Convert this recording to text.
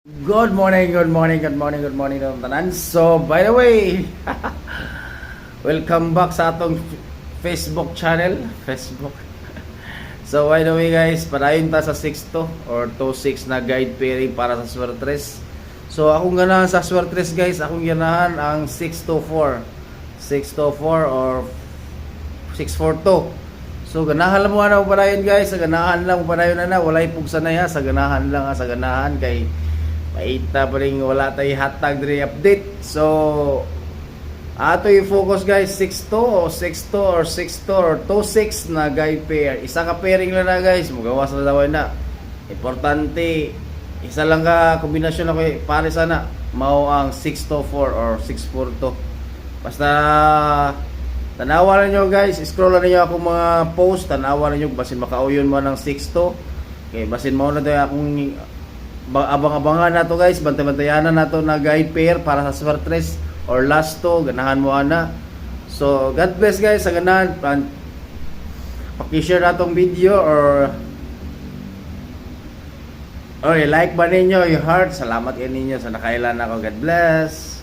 Good morning, good morning, good morning, good morning ng tanan. So, by the way, welcome back sa atong Facebook channel. Facebook. So, by the way guys, padayon ta sa 6-2 or 2-6 na guide pairing para sa Swertres. So, akong ganahan sa Swertres guys, akong ganahan ang 6-2-4. 6-2-4 or 6-4-2. So, ganahan lang mo na padayon guys. Sa ganahan lang padayon na. Walay pugsa na ya. Sa ganahan lang, sa ganahan kay paita pa rin wala tayo hatag diri update. So ato yung focus guys 6-2 o 6-2 or 6-2 or 2-6 na guide pair. Isa ka pairing lang na guys, magawas na daw na. Importante isa lang ka kombinasyon ako pare sana mao ang 6-2-4 or 6-4-2. Basta tanawa niyo guys, scroll na niyo ako mga post, tanawa niyo basin makauyon mo ng 6-2. Okay, basin mo na tayo akong abang-abangan na to guys, bantay-bantayanan na to na guide pair para sa Swertres or last to, ganahan mo ana. So, God bless guys sa ganahan. Paki-share na tong video or like ba ninyo yung heart. Salamat yan ninyo sa nakailan ako. God bless.